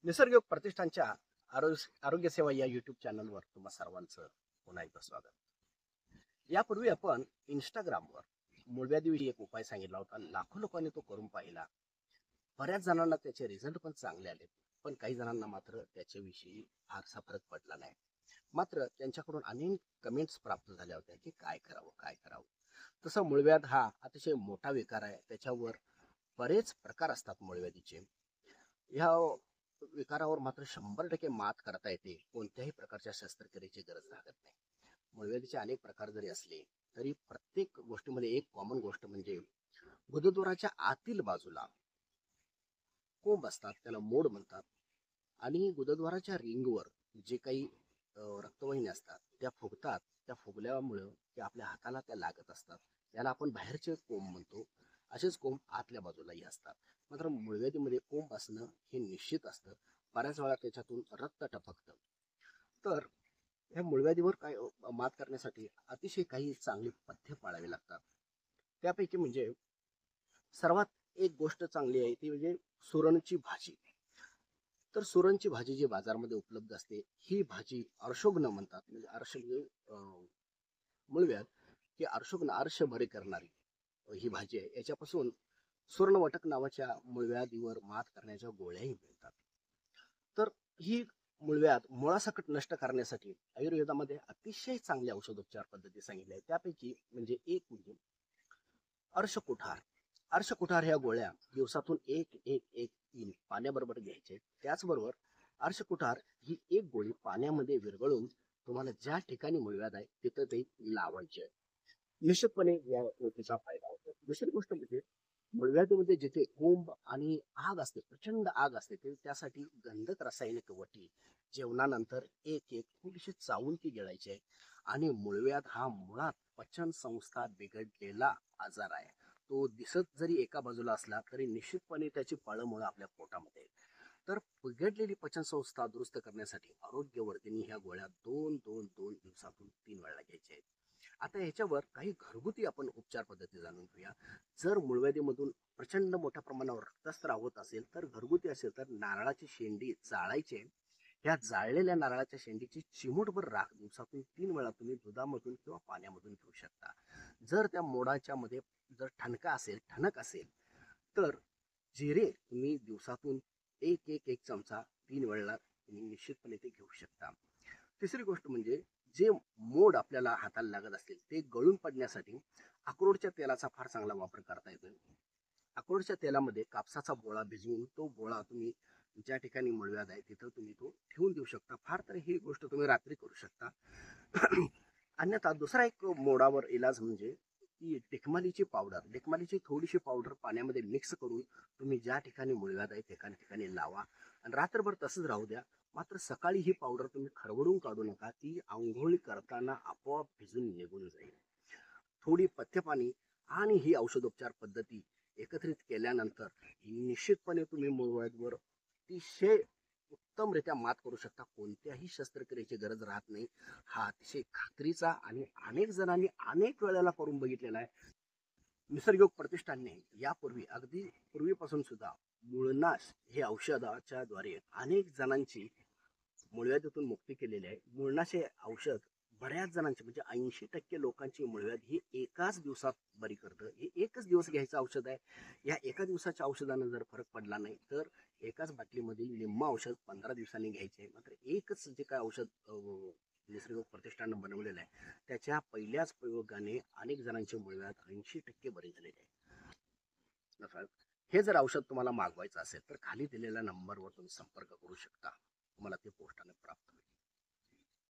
निसर्ग प्रतिष्ठानच्या आरोग्य सेवा या युट्यूब चॅनलवर तुम्हा सर्वांचं पुन्हा एकदा स्वागत. यापूर्वी आपण इंस्टाग्रामवर मूळव्याधीविषयी एक उपाय सांगितला होता. लाखो लोकांनी तो करून पाहिला. बऱ्याच जणांना त्याचे रिझल्ट पण चांगले आले, पण काही जणांना मात्र त्याच्याविषयी फारसा फरक पडला नाही. मात्र त्यांच्याकडून अनेक कमेंट्स प्राप्त झाल्या होत्या की काय करावं काय करावं. तसं मूळव्याध हा अतिशय मोठा विकार आहे. त्याच्यावर बरेच प्रकार असतात मूळव्याधीचे. ह्या विकारावर मात्र 100% मात करता येते. कोणत्याही प्रकारच्या शस्त्रक्रियेची गरज लागत नाही. मूळव्याधीचे अनेक प्रकार जरी असले तरी प्रत्येक गोष्टीमध्ये एक कॉमन गोष्ट म्हणजे गुदद्वाराच्या आतील बाजूला कोंब असतात, त्याला मोड म्हणतात. आणि गुदद्वाराच्या रिंगवर जे काही रक्तवाहिनी असतात त्या फुगतात. त्या फुगल्यामुळं ते आपल्या हाताला त्या लागत असतात. याला आपण बाहेरचे कोंब म्हणतो. असेच कोंब आतल्या बाजूलाही असतात. मात्र मूळव्याधीमध्ये कोंब असणं हे निश्चित असतं. बऱ्याच वेळा त्याच्यातून रक्त टपकतं. तर ह्या मूळव्याधीवर काय मात करण्यासाठी अतिशय काही चांगली पथ्य पाळावी लागतात. त्यापैकी म्हणजे सर्वात एक गोष्ट चांगली आहे ती म्हणजे सुरणची भाजी. तर सुरणची भाजी जी बाजारमध्ये उपलब्ध असते, ही भाजी अर्शोग्न म्हणतात. म्हणजे अर्श म्हणजे मूळव्याध ही अर्शोग्न अर्श बरे करणारी ही भाजी आहे. याच्यापासून सुवर्णवटक नावाच्या मूळव्याधीवर मात करण्याच्या गोळ्याही मिळतात. तर ही मूळव्याध मुळासकट नष्ट करण्यासाठी आयुर्वेदामध्ये अतिशय चांगल्या औषधोपचार पद्धती सांगितल्या आहेत. त्यापैकी म्हणजे एक म्हणजे अर्शकुठार. अर्शकुठार ह्या गोळ्या दिवसातून एक एक एक 3 पाण्याबरोबर घ्यायचे. त्याचबरोबर अर्शकुठार ही एक गोळी पाण्यामध्ये विरघळून तुम्हाला ज्या ठिकाणी मूळव्याध आहे तिथं ते लावायचे. निश्चितपणे या गोष्टीचा फायदा होतो. दुसरी गोष्ट म्हणजे मूळव्याधीमध्ये जिथे कोंब आणि आग असते, प्रचंड आग असते, ते त्यासाठी गंधक रासायनिक वटी जेवणानंतर एक एक थोडीशी चावून ती गिळायची आहे. आणि मूळव्याध हा मुळात पचन संस्था बिघडलेला आजार आहे. तो दिसत जरी एका बाजूला असला तरी निश्चितपणे त्याची पळमुळं आपल्या पोटामध्ये आहे. तर बिघडलेली पचनसंस्था दुरुस्त करण्यासाठी आरोग्यवर्धिनी ह्या गोळ्या 2 दिवसातून 3 वेळा घ्यायच्या आहेत. आता ह्याच्यावर काही घरगुती आपण उपचार पद्धती जाणून घेऊया. जर मूळव्याधीमधून प्रचंड मोठ्या प्रमाणावर रक्तस्राव होत असेल तर घरगुती असेल तर नारळाची शेंडी जाळायची. ह्या जाळलेल्या नारळाच्या शेंडीची चिमूटभर राख दिवसातून 3 वेळा तुम्ही दुधामधून किंवा पाण्यामधून घेऊ शकता. जर त्या मोडाच्या मध्ये जर ठणक असेल तर जिरे तुम्ही दिवसातून एक चमचा 3 वेळा तुम्ही निश्चितपणे ते घेऊ शकता. तिसरी गोष्ट म्हणजे जे मोड आपल्याला हाताला लागत असतील ते गळून पडण्यासाठी अक्रोडच्या तेलाचा फार चांगला वापर करता येतो. अक्रोडच्या तेलामध्ये कापसाचा बोळा भिजवून तो बोळा तुम्ही ज्या ठिकाणी मूळव्याध आहे तिथं तुम्ही तो ठेवून देऊ शकता. फार तर ही गोष्ट तुम्ही रात्री करू शकता. अन्यथा दुसरा एक मोडावर इलाज म्हणजे की डिकमालीची थोडीशी पावडर पाण्यामध्ये मिक्स करून तुम्ही ज्या ठिकाणी मूळव्याध आहे त्या ठिकाणी लावा आणि रात्रभर तसंच राहू द्या. मात्र सकाळी ही पावडर तुम्ही खरवडून काढू नका. ती आंघोळी करताना आपोआप भिजून निघून जाईल. थोडी पथ्यपाणी आणि ही औषधोपचार पद्धती एकत्रित केल्यानंतर निश्चितपणे तुम्ही मूळव्याधीवर अतिशय उत्तमरित्या मात करू शकता. कोणत्याही शस्त्रक्रियेची गरज राहत नाही. हा अतिशय खात्रीचा आणि अनेक जणांनी अनेक वेळेला करून बघितलेला आहे. निसर्गयोग प्रतिष्ठानने यापूर्वी अगदी पूर्वीपासून सुद्धा मूळनाश हे औषधाच्या द्वारे अनेक जणांची मूळव्याधीतून मुक्ती केलेली आहे. मूळनाश हे औषध बऱ्याच जणांची म्हणजे 80% लोकांची मूळव्याध ही एकाच दिवसात बरी करतं. हे एकच दिवस घ्यायचं औषध आहे. या एका दिवसाच्या औषधानं जर फरक पडला नाही तर एकाच बाटलीमधील निम्म औषध 15 दिवसांनी घ्यायचे. मात्र एकच जे काय औषध निसर्ग प्रतिष्ठानं बनवलेलं आहे त्याच्या पहिल्याच प्रयोगाने अनेक जणांचे मूळव्याध 80% बरे झालेले आहे. हे जर औषध तुम्हाला मागवायचं असेल तर खाली दिलेल्या नंबरवर तुम्ही संपर्क करू शकता. तुम्हाला ते पोस्टाने प्राप्त होईल.